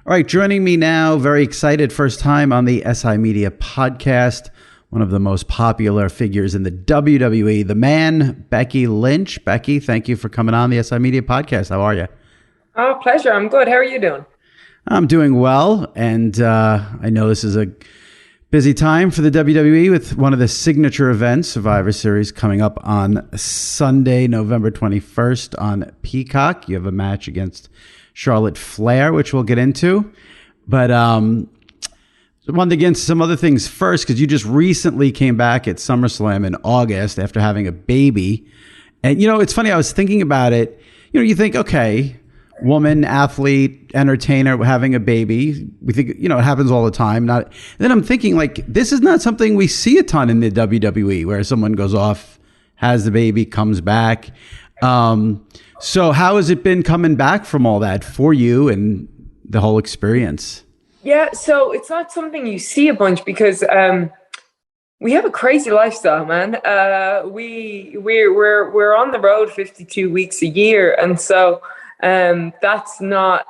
All right, joining me now, very excited, first time on the SI Media podcast, one of the most popular figures in the WWE, the man, Becky Lynch. Becky, thank you for coming on the SI Media podcast. How are you? Oh, pleasure. I'm good. How are you doing? I'm doing well, and I know this is a busy time for the WWE with one of the signature events, Survivor Series, coming up on Sunday, November 21st on Peacock. You have a match against Charlotte Flair, which we'll get into. But I wanted to get into some other things first, because you just recently came back at SummerSlam in August after having a baby. And, it's funny, I was thinking about it. You think, okay, woman, athlete, entertainer, having a baby. We think, it happens all the time. Then I'm thinking, this is not something we see a ton in the WWE, where someone goes off, has the baby, comes back. So how has it been coming back from all that for you and the whole experience? Yeah, so it's not something you see a bunch because we have a crazy lifestyle, man. We're on the road 52 weeks a year, and so that's not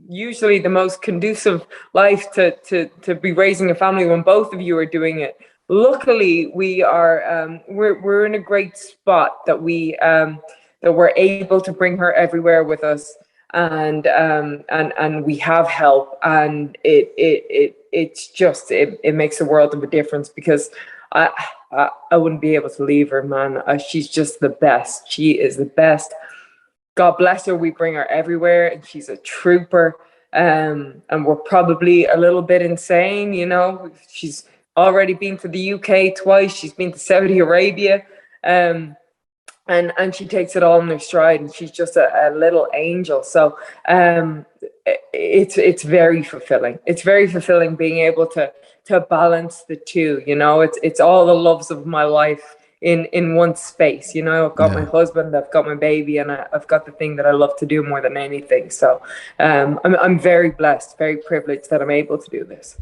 usually the most conducive life to be raising a family when both of you are doing it. Luckily, we are we're in a great spot that we're able to bring her everywhere with us, and we have help, and it makes a world of a difference, because I wouldn't be able to leave her, man. She's just the best. She is the best. God bless her. We bring her everywhere, and she's a trooper. And we're probably a little bit insane, She's already been to the UK twice. She's been to Saudi Arabia. And she takes it all in her stride, and she's just a little angel. So it's very fulfilling. It's very fulfilling being able to balance the two. It's all the loves of my life in one space. I've got my husband, I've got my baby, and I've got the thing that I love to do more than anything. So I'm very blessed, very privileged that I'm able to do this.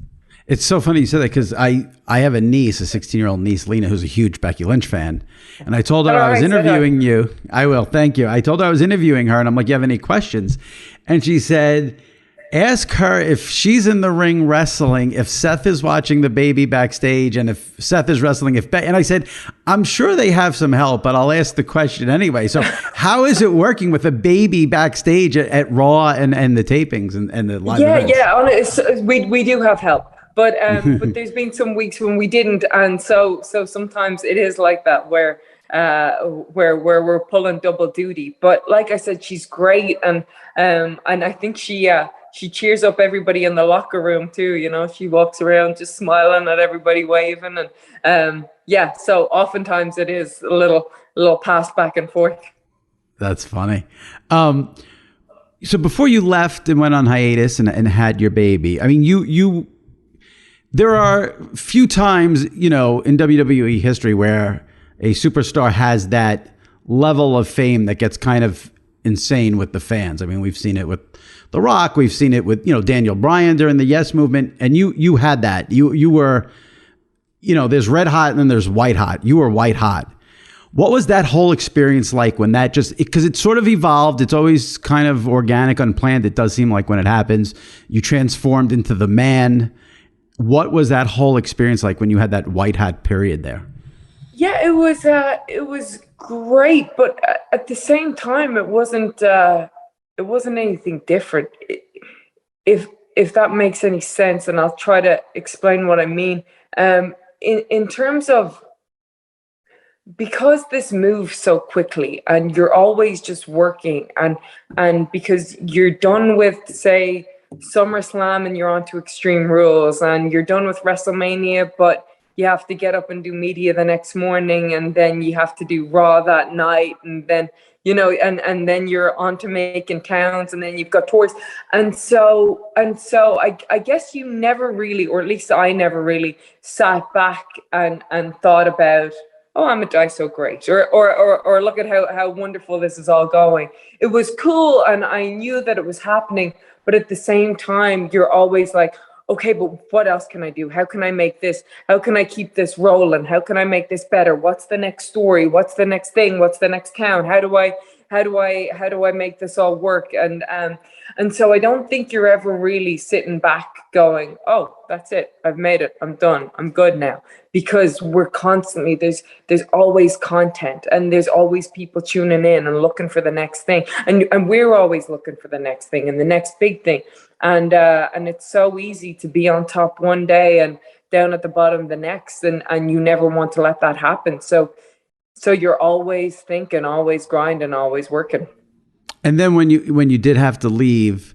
It's so funny you said that, because I have a niece, a 16-year-old niece, Lena, who's a huge Becky Lynch fan. And I told her I was interviewing you. I will, thank you. I told her I was interviewing her, and I'm like, you have any questions? And she said, ask her if she's in the ring wrestling, if Seth is watching the baby backstage, and if Seth is wrestling. And I said, I'm sure they have some help, but I'll ask the question anyway. So how is it working with a baby backstage at Raw and the tapings and the live events? Yeah, we do have help. But there's been some weeks when we didn't, and so sometimes it is like that, where we're pulling double duty. But like I said, she's great, and I think she cheers up everybody in the locker room too. She walks around just smiling at everybody, waving, and so oftentimes it is a little pass back and forth. That's funny. So before you left and went on hiatus and had your baby, I mean, there are few times, in WWE history where a superstar has that level of fame that gets kind of insane with the fans. I mean, we've seen it with The Rock. We've seen it with, Daniel Bryan during the Yes Movement. And you had that. You were, there's red hot and then there's white hot. You were white hot. What was that whole experience like when that because it sort of evolved. It's always kind of organic, unplanned. It does seem like when it happens, you transformed into the man. What was that whole experience like when you had that white hat period there? Yeah, it was great, but at the same time, it wasn't anything different. If that makes any sense, and I'll try to explain what I mean. In terms of, because this moves so quickly, and you're always just working, and because you're done with, say, SummerSlam and you're on to Extreme Rules, and you're done with WrestleMania, but you have to get up and do media the next morning, and then you have to do Raw that night, and then and then you're on to making towns, and then you've got tours, and so I guess you never really, or at least I never really, sat back and thought about, oh, I'm a so great, or look at how wonderful this is all going. It was cool, and I knew that it was happening. But at the same time, you're always like, okay, but what else can I do? How can I make this? How can I keep this rolling? How can I make this better? What's the next story? What's the next thing? What's the next count? How do I how do I make this all work? And so I don't think you're ever really sitting back going, oh, that's it, I've made it, I'm done, I'm good now. Because we're constantly, there's always content, and there's always people tuning in and looking for the next thing, and we're always looking for the next thing and the next big thing. And it's so easy to be on top one day and down at the bottom the next, and you never want to let that happen. So you're always thinking, always grinding, always working. And then when you did have to leave,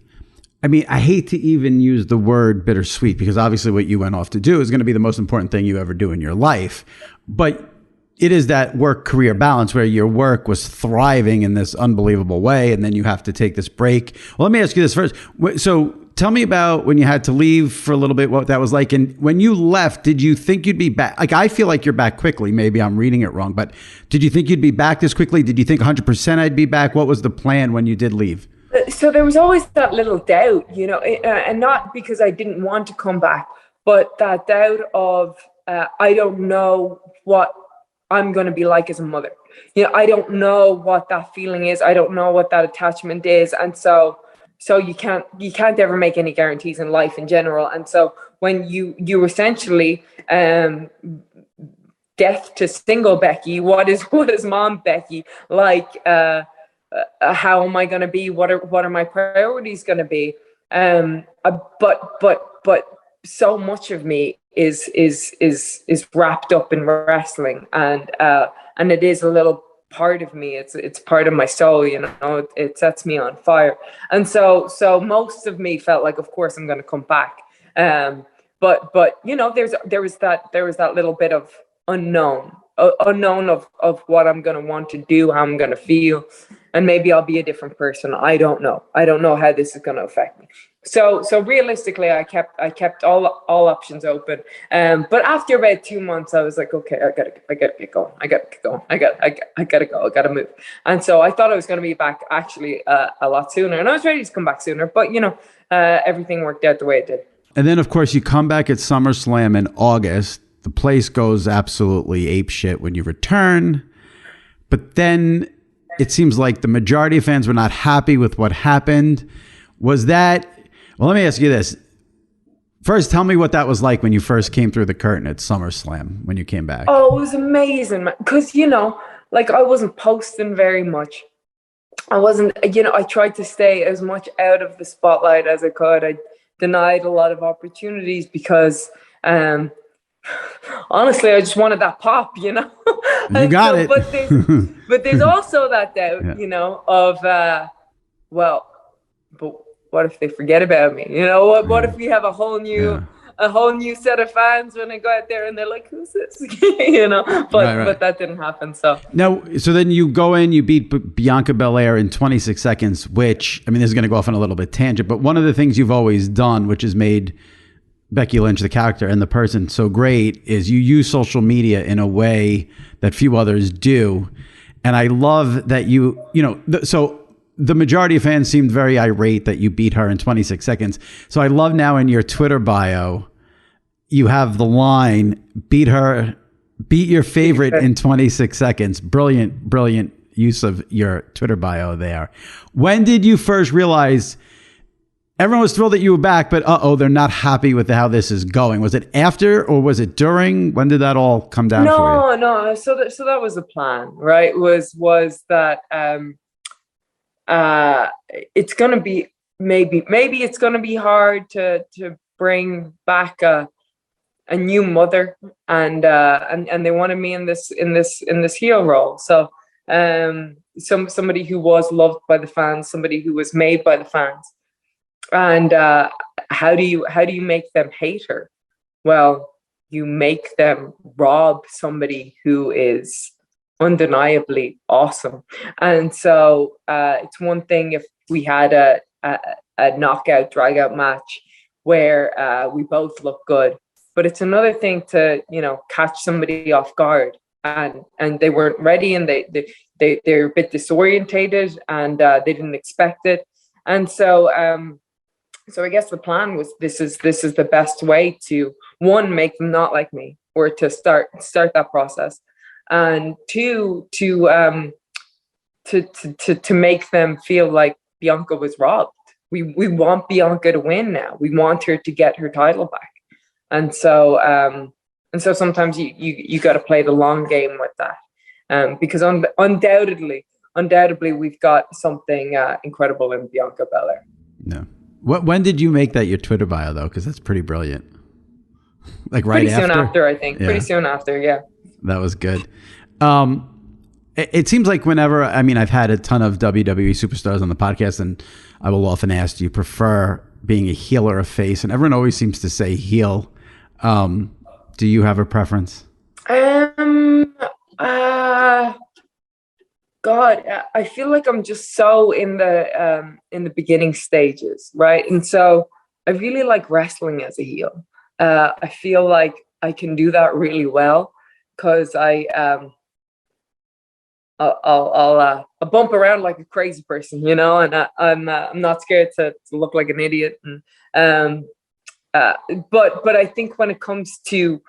I mean, I hate to even use the word bittersweet, because obviously what you went off to do is going to be the most important thing you ever do in your life. But it is that work-career balance where your work was thriving in this unbelievable way, and then you have to take this break. Well, let me ask you this first. So tell me about when you had to leave for a little bit, what that was like. And when you left, did you think you'd be back? Like, I feel like you're back quickly. Maybe I'm reading it wrong, but did you think you'd be back this quickly? Did you think 100% I'd be back? What was the plan when you did leave? So there was always that little doubt, and not because I didn't want to come back, but that doubt of, I don't know what I'm going to be like as a mother. I don't know what that feeling is. I don't know what that attachment is. And so you can't ever make any guarantees in life in general. And so when you essentially, death to single Becky, what is mom Becky like? How am I going to be? What are my priorities going to be? But so much of me is wrapped up in wrestling, and it is a little part of me. It's part of my soul, it sets me on fire. And so most of me felt like, of course I'm going to come back. But there was that little bit of unknown of what I'm going to want to do, how I'm going to feel, and maybe I'll be a different person. I don't know how this is going to affect me. So realistically, I kept all options open. But after about 2 months, I was like, okay, I gotta get going. I gotta go. I gotta move. And so I thought I was going to be back actually a lot sooner, and I was ready to come back sooner. But everything worked out the way it did. And then, of course, you come back at SummerSlam in August. The place goes absolutely apeshit when you return. But then it seems like the majority of fans were not happy with what happened. Was that... Well, let me ask you this. First, tell me what that was like when you first came through the curtain at SummerSlam, when you came back. Oh, it was amazing, man. Because, I wasn't posting very much. I wasn't, I tried to stay as much out of the spotlight as I could. I denied a lot of opportunities because... honestly, I just wanted that pop, You got it. But there's also that doubt, of, but what if they forget about me? What if we have a whole new set of fans when I go out there and they're like, who's this? But that didn't happen. So then you go in, you beat Bianca Belair in 26 seconds, which, I mean, this is going to go off on a little bit tangent, but one of the things you've always done, which has made Becky Lynch, the character and the person, so great, is you use social media in a way that few others do. And I love that so the majority of fans seemed very irate that you beat her in 26 seconds. So I love now in your Twitter bio, you have the line, beat your favorite in 26 seconds. Brilliant use of your Twitter bio there. When did you first realize... Everyone was thrilled that you were back, but they're not happy with how this is going. Was it after or was it during? When did that all come down for you? No. So that was the plan, right? Was that it's going to be maybe it's going to be hard to bring back a new mother, and they wanted me in this heel role. So somebody who was loved by the fans, somebody who was made by the fans. And how do you make them hate her? Well, you make them rob somebody who is undeniably awesome. And so it's one thing if we had a knockout, drag-out match where we both look good, but it's another thing to catch somebody off guard and they weren't ready, and they're a bit disorientated, and they didn't expect it. And so I guess the plan was this is the best way to, one, make them not like me, or to start that process, and two, to to make them feel like Bianca was robbed. We want Bianca to win now. We want her to get her title back. And so sometimes you got to play the long game with that, because undoubtedly we've got something incredible in Bianca Belair. No. When did you make that your Twitter bio though? Because that's pretty brilliant. Like right pretty after? soon after, I think. Yeah. Pretty soon after, yeah. That was good. It seems like whenever, I mean, I've had a ton of WWE superstars on the podcast, and I will often ask, do you prefer being a heel or a face? And everyone always seems to say heel. Do you have a preference? God, I feel like I'm just so in the beginning stages, right? And so I really like wrestling as a heel. I feel like I can do that really well because I'll bump around like a crazy person, you know, and I'm not scared to look like an idiot. And but I think when it comes to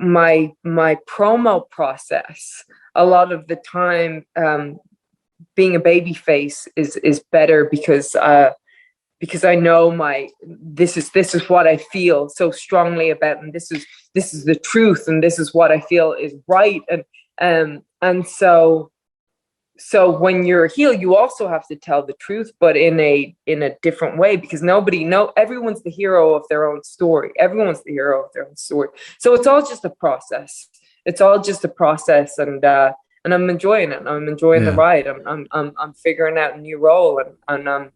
my promo process, a lot of the time, being a baby face is better because I know this is what I feel so strongly about, and this is the truth, and this is what I feel is right, and so when you're a heel, you also have to tell the truth, but in a different way, because everyone's the hero of their own story. Everyone's the hero of their own story. So it's all just a process. And I'm enjoying it. I'm enjoying the ride. I'm figuring out a new role, and I'm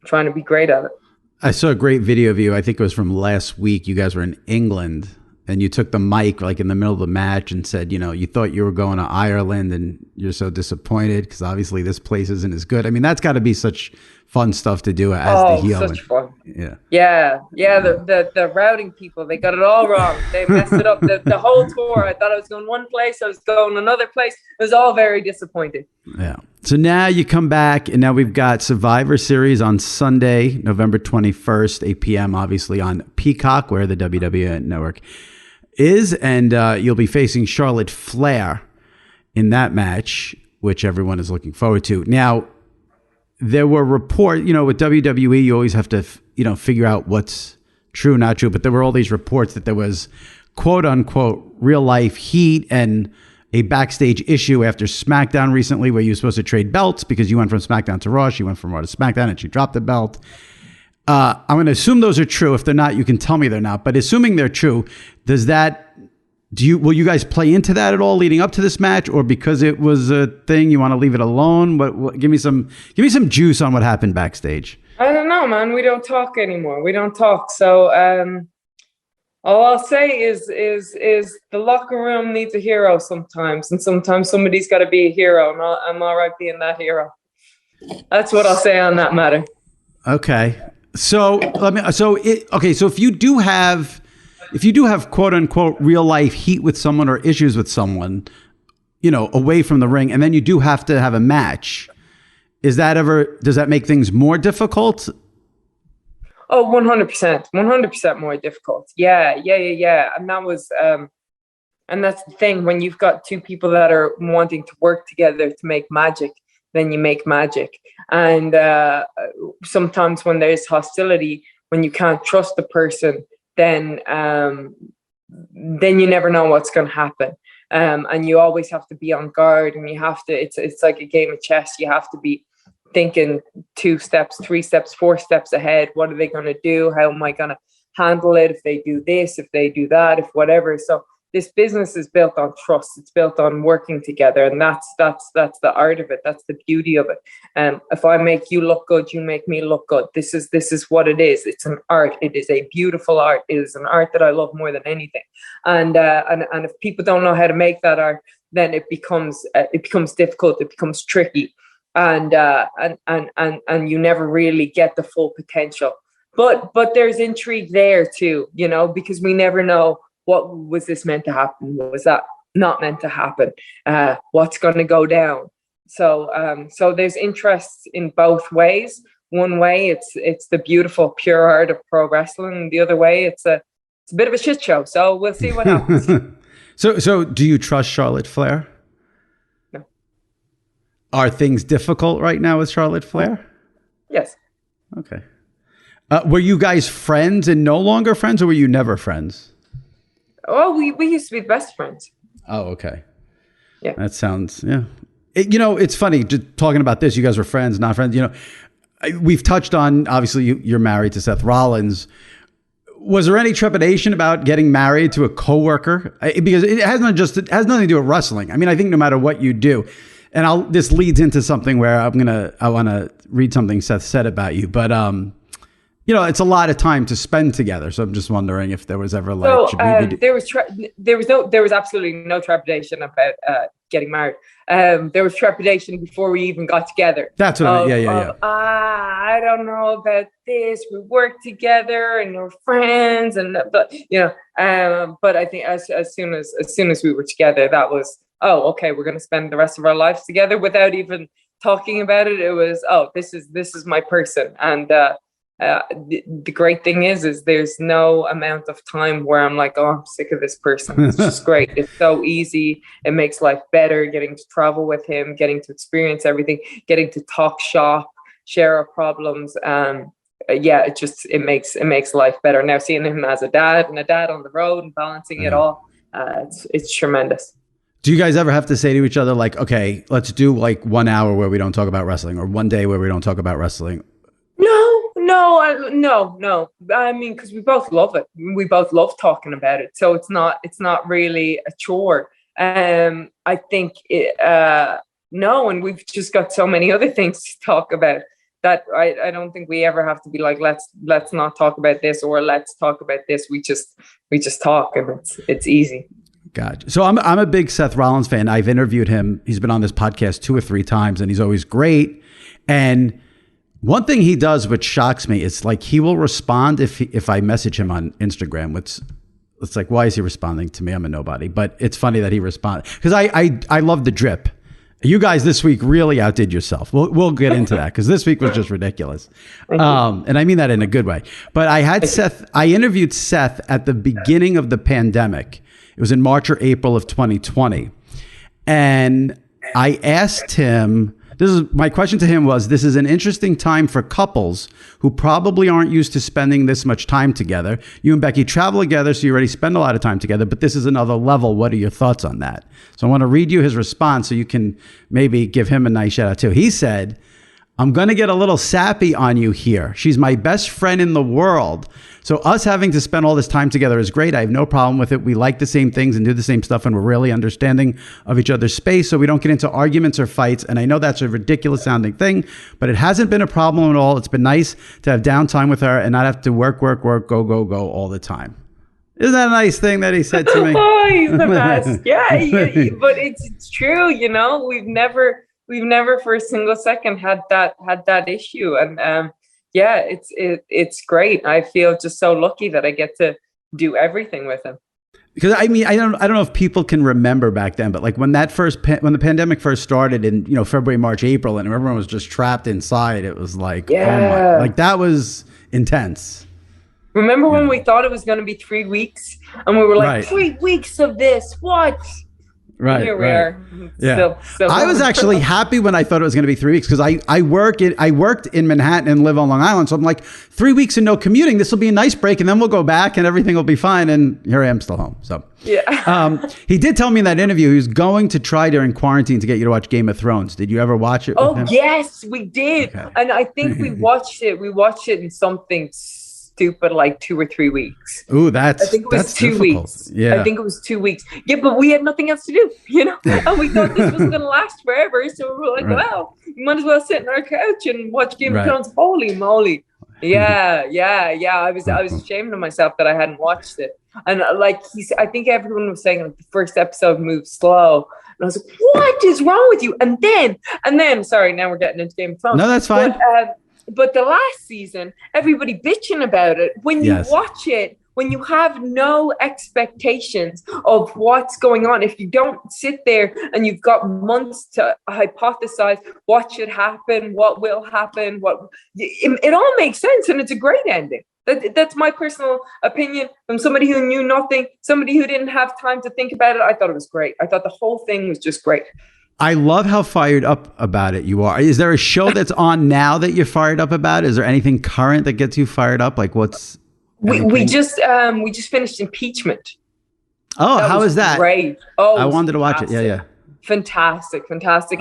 trying to be great at it. I saw a great video of you. I think it was from last week. You guys were in England, and you took the mic like in the middle of the match and said, you know, you thought you were going to Ireland and you're so disappointed because obviously this place isn't as good. I mean, that's got to be such fun stuff to do as the heel. Such fun. Yeah. The routing people, they got it all wrong. They messed it up. The whole tour, I thought I was going one place, I was going another place. It was all very disappointing. Yeah. So now you come back, and now we've got Survivor Series on Sunday, November 21st, 8 p.m., obviously on Peacock, where the WWE Network is, and you'll be facing Charlotte Flair in that match, which everyone is looking forward to. Now, there were reports, you know, with WWE, you always have to, figure out what's true, not true, but there were all these reports that there was quote unquote real life heat and a backstage issue after SmackDown recently where you were supposed to trade belts because you went from SmackDown to Raw, she went from Raw to SmackDown, and she dropped the belt. I'm going to assume those are true. If they're not, you can tell me they're not. But assuming they're true, will you guys play into that at all leading up to this match, or because it was a thing, you want to leave it alone? Give me some juice on what happened backstage. I don't know, man. We don't talk anymore. We don't talk. So all I'll say is the locker room needs a hero sometimes, and sometimes somebody's got to be a hero. And I'm all right being that hero. That's what I'll say on that matter. Okay. So if you do have quote unquote real life heat with someone or issues with someone, away from the ring, and then you do have to have a match, does that make things more difficult? Oh, 100% more difficult. Yeah. And that was, and that's the thing, when you've got two people that are wanting to work together to make magic, then you make magic. And sometimes when there's hostility, when you can't trust the person, then you never know what's going to happen. And you always have to be on guard, and you have to, it's like a game of chess. You have to be thinking 2 steps, 3 steps, 4 steps ahead. What are they going to do? How am I going to handle it if they do this, if they do that, if whatever. So this business is built on trust. It's built on working together, and that's the art of it. That's the beauty of it. If I make you look good, you make me look good. This is what it is. It's an art. It is a beautiful art. It is an art that I love more than anything. And if people don't know how to make that art, then it becomes difficult. It becomes tricky, and you never really get the full potential. But there's intrigue there too, because we never know. What was this meant to happen? Was that not meant to happen? What's going to go down? So there's interest in both ways. One way, it's the beautiful, pure art of pro wrestling. The other way, it's a bit of a shit show. So we'll see what happens. So do you trust Charlotte Flair? Are things difficult right now with Charlotte Flair? Yes. Okay. Were you guys friends and no longer friends, or were you never friends? Oh, we used to be best friends. Oh, okay. Yeah. That sounds, yeah. It's funny just talking about this. You guys were friends, not friends. We've touched on, obviously, you're married to Seth Rollins. Was there any trepidation about getting married to a coworker? Because it has nothing to do with wrestling. I mean, I think no matter what you do, and this leads into something where I want to read something Seth said about you, but it's a lot of time to spend together. So I'm just wondering if there was ever there was absolutely no trepidation about getting married. There was trepidation before we even got together. That's what yeah. I don't know about this. We work together and we're friends, but I think as soon as we were together, that was, oh, okay, we're going to spend the rest of our lives together without even talking about it. It was, oh, this is my person. And the great thing is there's no amount of time where I'm like, oh, I'm sick of this person. It's just great. It's so easy. It makes life better, getting to travel with him, getting to experience everything, getting to talk shop, share our problems. It makes life better. Now seeing him as a dad on the road and balancing it all, it's tremendous. Do you guys ever have to say to each other, like, okay, let's do like 1 hour where we don't talk about wrestling, or one day where we don't talk about wrestling? No. I mean, because we both love it. We both love talking about it. So it's not really a chore. I think no, and we've just got so many other things to talk about that I don't think we ever have to be like, let's not talk about this, or let's talk about this. We just talk, and it's easy. Gotcha. So I'm a big Seth Rollins fan. I've interviewed him. He's been on this podcast 2 or 3 times, and he's always great. And one thing he does, which shocks me, is like he will respond if I message him on Instagram. It's like, why is he responding to me? I'm a nobody. But it's funny that he responds, because I love the drip. You guys this week really outdid yourself. We'll get into that, because this week was just ridiculous. And I mean that in a good way. But I interviewed Seth at the beginning of the pandemic. It was in March or April of 2020. And I asked him, my question to him was, this is an interesting time for couples who probably aren't used to spending this much time together. You and Becky travel together, so you already spend a lot of time together, but this is another level. What are your thoughts on that? So I want to read you his response so you can maybe give him a nice shout out too. He said, I'm going to get a little sappy on you here. She's my best friend in the world. So us having to spend all this time together is great. I have no problem with it. We like the same things and do the same stuff, and we're really understanding of each other's space, so we don't get into arguments or fights. And I know that's a ridiculous sounding thing, but it hasn't been a problem at all. It's been nice to have downtime with her and not have to work, go all the time. Isn't that a nice thing that he said to me? Oh, he's the best. Yeah, but it's true. We've never for a single second had that issue, and it's great. I feel just so lucky that I get to do everything with him. Because I mean, I don't know if people can remember back then, but like when the pandemic first started in February, March, April, and everyone was just trapped inside, it was like, oh my, like that was intense. Remember when we thought it was going to be 3 weeks, and we were like, 3 weeks of this? What? Right. Here we are. Yeah. Still I was actually happy when I thought it was going to be 3 weeks, because I worked in Manhattan and live on Long Island. So I'm like, 3 weeks and no commuting. This will be a nice break, and then we'll go back and everything will be fine. And here I am still home. So he did tell me in that interview he was going to try during quarantine to get you to watch Game of Thrones. Did you ever watch it? Oh, yes, we did. Okay. And I think we watched it. We watched it in something stupid like 2 or 3 weeks. Ooh, I think it was 2 weeks. Yeah. I think it was 2 weeks. Yeah, but we had nothing else to do, and we thought this was going to last forever. So we were like, well, we might as well sit on our couch and watch Game of Thrones. Holy moly. Yeah. I was ashamed of myself that I hadn't watched it. And I think everyone was saying like the first episode moved slow. And I was like, what is wrong with you? And then, sorry, now we're getting into Game of Thrones. No, that's fine. But the last season, everybody bitching about it. When you watch it, when you have no expectations of what's going on, if you don't sit there and you've got months to hypothesize what should happen, what will happen, it all makes sense, and it's a great ending. That's my personal opinion. From somebody who knew nothing, somebody who didn't have time to think about it, I thought it was great. I thought the whole thing was just great. I love how fired up about it you are. Is there a show that's on now that you're fired up about? Is there anything current that gets you fired up? Like what's we just finished Impeachment. Oh, how is that? Great. Oh, I wanted to watch it. Yeah. Fantastic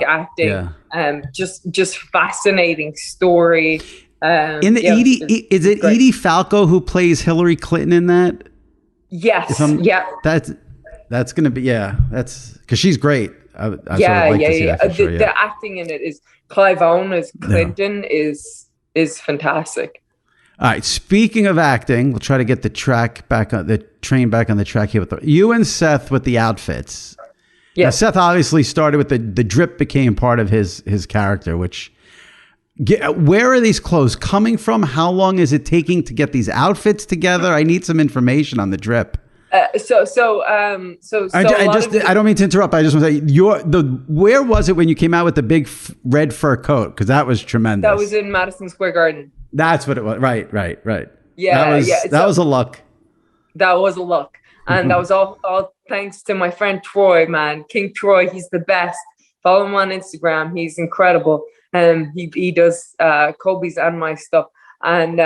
acting. Yeah. Just fascinating story. In the is it Edie Falco who plays Hillary Clinton in that? Yes. That's gonna be that's because she's great. The acting in it is Clive Owen as Clinton is fantastic. All right. Speaking of acting, we'll try to get the train back on the track here with you and Seth with the outfits. Yeah. Now, Seth obviously started with the drip became part of his character, which where are these clothes coming from? How long is it taking to get these outfits together? I need some information on the drip. I don't mean to interrupt. I just want to say where was it when you came out with the big red fur coat? Because that was tremendous. That was in Madison Square Garden. That's what it was. Right. Yeah, that was a look. That was a look, and that was all thanks to my friend Troy. Man, King Troy, he's the best. Follow him on Instagram. He's incredible, and he does Kobe's and my stuff. And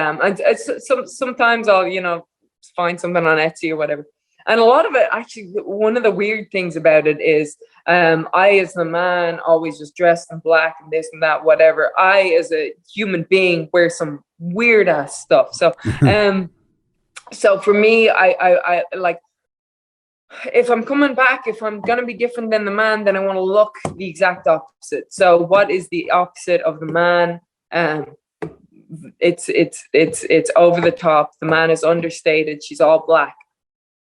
sometimes I'll find something on Etsy or whatever. And a lot of it, actually, one of the weird things about it is I, as the man, always just dressed in black and this and that, whatever. I, as a human being, wear some weird ass stuff. So, so for me, I like, if I'm coming back, if I'm going to be different than the man, then I want to look the exact opposite. So what is the opposite of the man? It's over the top. The man is understated. She's all black.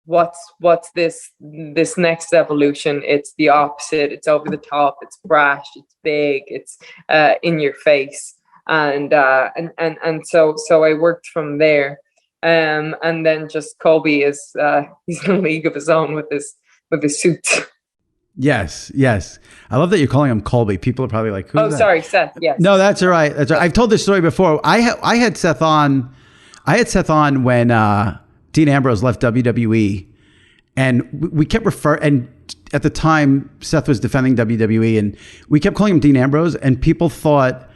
What's this next evolution? It's the opposite. It's over the top. It's brash. It's big. It's in your face. And so I worked from there. And then just Kobe is he's in a league of his own with his suits. Yes. I love that you're calling him Colby. People are probably like, who's that? Sorry, Seth. Yes. No, that's all right. I've told this story before. I had Seth on when Dean Ambrose left WWE, and we kept and at the time Seth was defending WWE, and we kept calling him Dean Ambrose, and people thought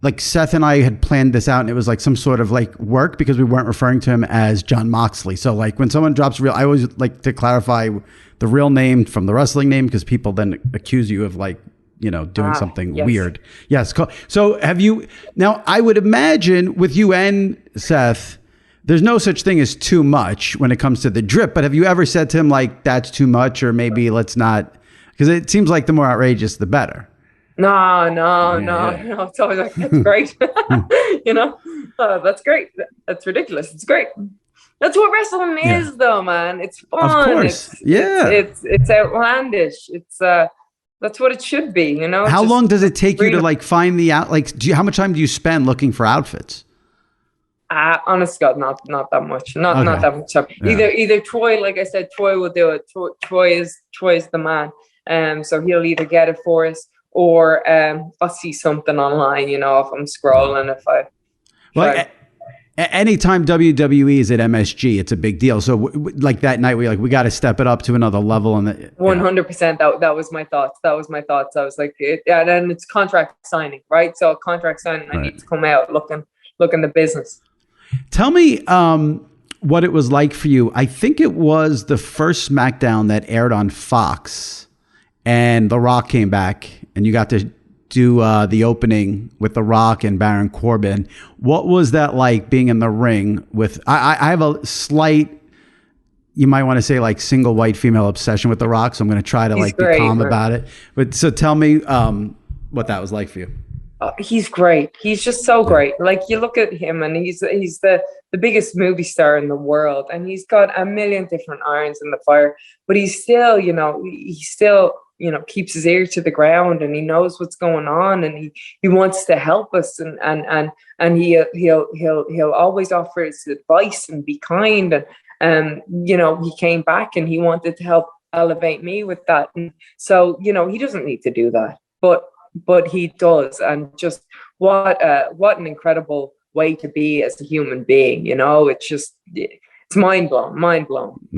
like Seth and I had planned this out, and it was like some sort of like work because we weren't referring to him as John Moxley. So like when someone drops I always like to clarify the real name from the wrestling name, because people then accuse you of like, doing something weird. Yes. So have you, now I would imagine with you and Seth, there's no such thing as too much when it comes to the drip, but have you ever said to him like, that's too much, or maybe let's not, because it seems like the more outrageous, the better. No. It's always like, that's great. That's great. That's ridiculous. It's great. That's what wrestling is, though, man. It's fun. Of course. It's outlandish. It's that's what it should be, How long does it take you to like find the out? Like, how much time do you spend looking for outfits? Honest God, not that much. Not that much time. Yeah. Either Troy, like I said, Troy will do it. Troy is the man. So he'll either get it for us, or I'll see something online. If I'm scrolling, anytime WWE is at MSG, it's a big deal. So like that night, we got to step it up to another level. And 100%. That was my thoughts. I was like, and it's contract signing, right? So contract signing, I need to come out looking the business. Tell me what it was like for you. I think it was the first SmackDown that aired on Fox, and The Rock came back, and you got to do the opening with The Rock and Baron Corbin. What was that like being in the ring with? I have a slight, you might want to say like single white female obsession with The Rock, so I'm going to try to be calm about it. But so tell me what that was like for you. He's great. He's just so great. Like you look at him, and he's the biggest movie star in the world, and he's got a million different irons in the fire. But he's still, keeps his ear to the ground, and he knows what's going on, and he wants to help us, and he'll always offer his advice and be kind, and he came back and he wanted to help elevate me with that, and so he doesn't need to do that, but he does, and just what an incredible way to be as a human being. It's just it's mind blown.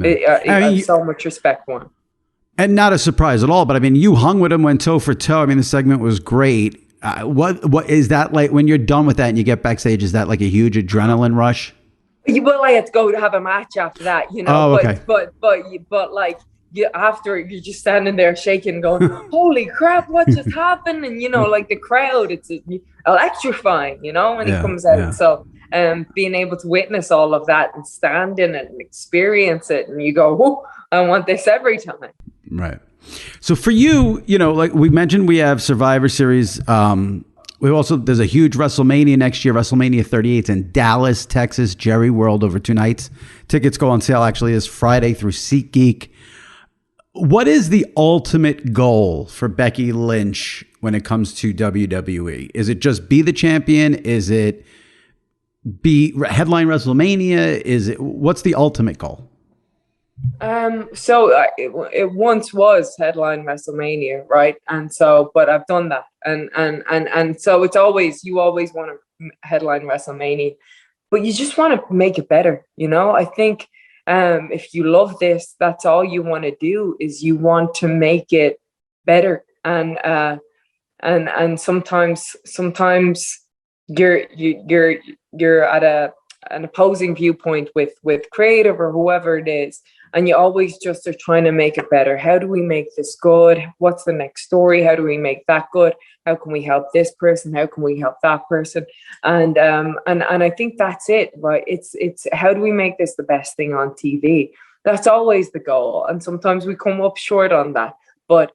I have so much respect for him. And not a surprise at all, but I mean, you hung with him, went toe for toe. I mean, the segment was great. What is that like when you're done with that and you get backstage? Is that like a huge adrenaline rush? Well, I had to go to have a match after that, Oh, okay. but like after you're just standing there shaking, going, "Holy crap, what just happened?" And like the crowd, it's electrifying, when he comes out. Yeah. So, being able to witness all of that and stand in it and experience it, and you go, "Oh, I want this every time." Right. So for you, like we mentioned, we have Survivor Series. There's a huge WrestleMania next year, WrestleMania 38 in Dallas, Texas, Jerry World over 2 nights. Tickets go on sale actually this Friday through SeatGeek. What is the ultimate goal for Becky Lynch when it comes to WWE? Is it just be the champion? Is it be headline WrestleMania? What's the ultimate goal? It once was headline WrestleMania, right? And so, but I've done that, and so you always want to headline WrestleMania, but you just want to make it better. I think if you love this, that's all you want to do is you want to make it better, and sometimes you're at an opposing viewpoint with creative or whoever it is, and you always just are trying to make it better. How do we make this good? What's the next story? How do we make that good? How can we help this person? How can we help that person? And I think that's it, right? It's how do we make this the best thing on TV? That's always the goal, and sometimes we come up short on that. But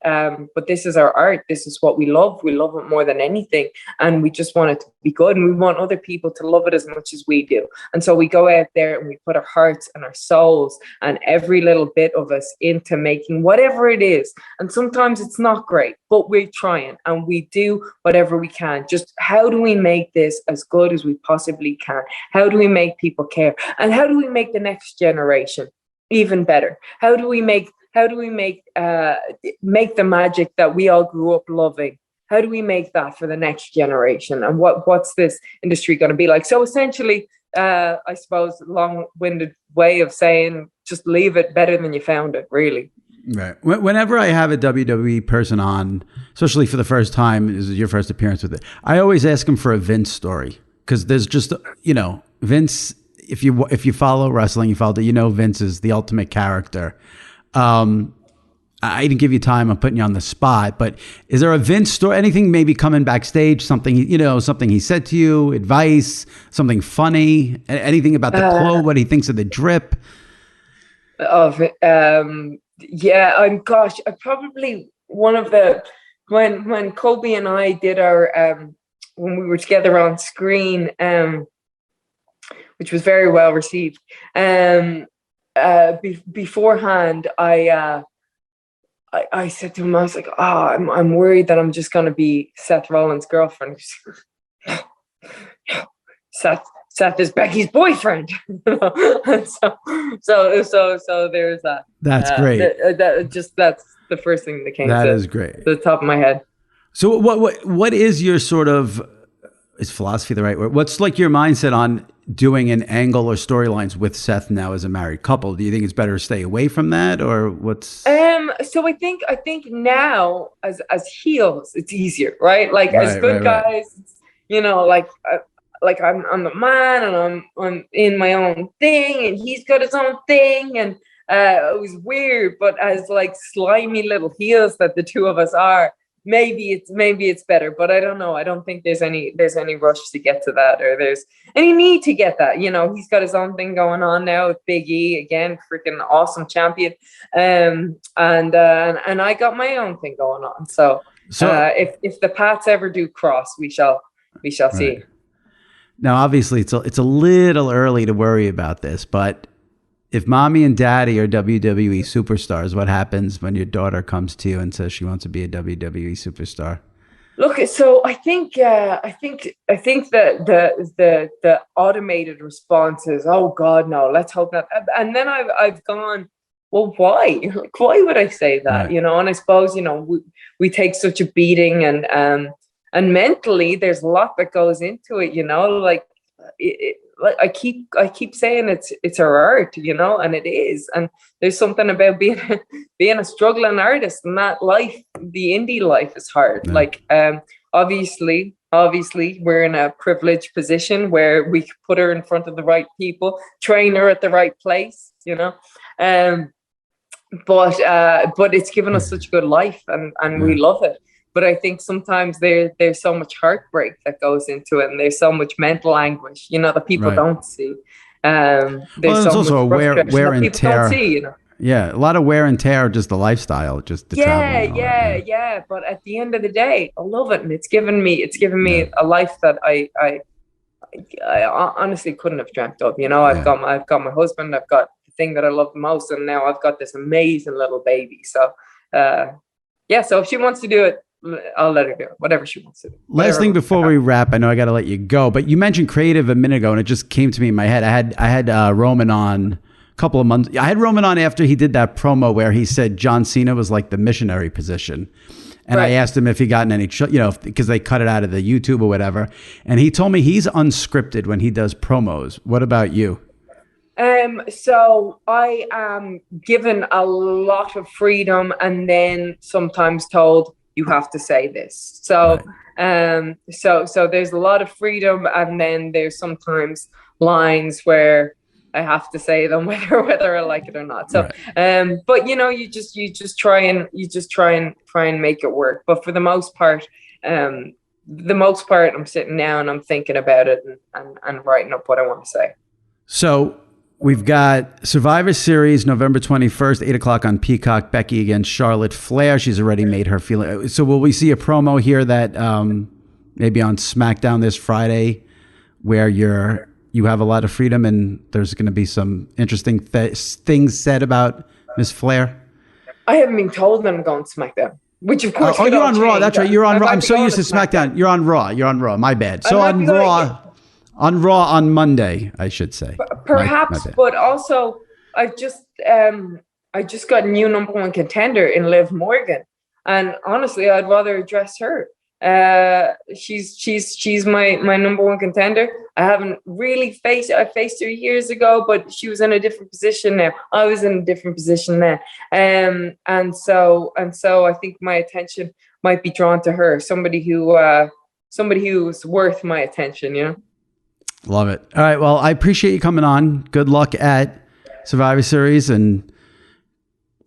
this is our art. This is what we love. We love it more than anything. And we just want it to be good. And we want other people to love it as much as we do. And so we go out there and we put our hearts and our souls and every little bit of us into making whatever it is. And sometimes it's not great, but we're trying and we do whatever we can. Just how do we make this as good as we possibly can? How do we make people care? And how do we make the next generation even better? How do we make the magic that we all grew up loving? How do we make that for the next generation? And what's this industry going to be like? So essentially, I suppose, long-winded way of saying, just leave it better than you found it, really. Right. Whenever I have a WWE person on, especially for the first time, this is your first appearance with it, I always ask them for a Vince story because there's just, Vince. If you follow wrestling, Vince is the ultimate character. I didn't give you time. I'm putting you on the spot, but is there a Vince story? Anything maybe coming backstage? Something something he said to you? Advice? Something funny? Anything about the clothes? What he thinks of the drip? I probably one of the when Kobe and I did our when we were together on screen, which was very well received. Beforehand, I said to him, I was like, I'm worried that I'm just going to be Seth Rollins' girlfriend. Seth is Becky's boyfriend. And so there's that. That's great. That's the first thing that came great. To the top of my head. So what is your sort of, is philosophy the right word? What's like your mindset on doing an angle or storylines with Seth now as a married couple? Do you think it's better to stay away from that, or what's? So I think now as heels, it's easier, right? Like as good guys, like I'm the man and I'm in my own thing and he's got his own thing, and it was weird, but as like slimy little heels that the two of us are, maybe it's better, but I don't know. I don't think there's any rush to get to that, or there's any need to get that. He's got his own thing going on now with Big E, again, freaking awesome champion, and I got my own thing going on. So if the paths ever do cross, we shall see. Now, obviously, it's a little early to worry about this, but if mommy and daddy are WWE superstars, what happens when your daughter comes to you and says she wants to be a WWE superstar? Look, so I think that the automated response is, oh God, no, let's hope not. And then I've gone, well, why? Like, why would I say that? Right. And I suppose we take such a beating, and mentally there's a lot that goes into it. Like like I keep saying it's her art, you know, and it is. And there's something about being being a struggling artist, and that life, the indie life, is hard. Yeah. Like obviously we're in a privileged position where we could put her in front of the right people, train her at the right place, you know. But it's given us such a good life, and we love it. But I think sometimes there's so much heartbreak that goes into it, and there's so much mental anguish, you know, that people don't see. There's so also much a wear and people tear. don't see, you know. Yeah, a lot of wear and tear, just the lifestyle, just the traveling. Yeah. But at the end of the day, I love it, and it's given me a life that I honestly couldn't have dreamt of. You know, I've got my husband, I've got the thing that I love the most, and now I've got this amazing little baby. So, so if she wants to do it, I'll let her do it, whatever she wants to do. Last thing before we wrap, I know I got to let you go, but you mentioned creative a minute ago, and it just came to me in my head. I had Roman on a couple of months. I had Roman on after he did that promo where he said John Cena was like the missionary position. And I asked him if he gotten any, because they cut it out of the YouTube or whatever. And he told me he's unscripted when he does promos. What about you? So I am given a lot of freedom, and then sometimes told you have to say this. So, so there's a lot of freedom, and then there's sometimes lines where I have to say them whether I like it or not. So, but you know, you just try and make it work. But for the most part, I'm sitting down and I'm thinking about it and writing up what I want to say. So we've got Survivor Series, November 21st, 8:00 on Peacock. Becky against Charlotte Flair. She's already made her feeling. So will we see a promo here that maybe on SmackDown this Friday where you have a lot of freedom and there's going to be some interesting things said about Miss Flair? I haven't been told that I'm going to SmackDown, which of course. You're on Raw. That's right. You're on Raw. I'm so used to SmackDown. You're on Raw. My bad. So on Raw. On Raw on Monday, I should say. Perhaps, but also I just got a new number one contender in Liv Morgan, and honestly, I'd rather address her. She's my number one contender. I haven't really faced her years ago, but she was in a different position now. I was in a different position then, and so I think my attention might be drawn to her, somebody who's worth my attention, you know. Love it. All right. Well, I appreciate you coming on. Good luck at Survivor Series, and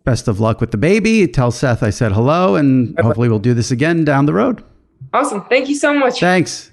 best of luck with the baby. Tell Seth I said hello, and hopefully we'll do this again down the road. Awesome. Thank you so much. Thanks.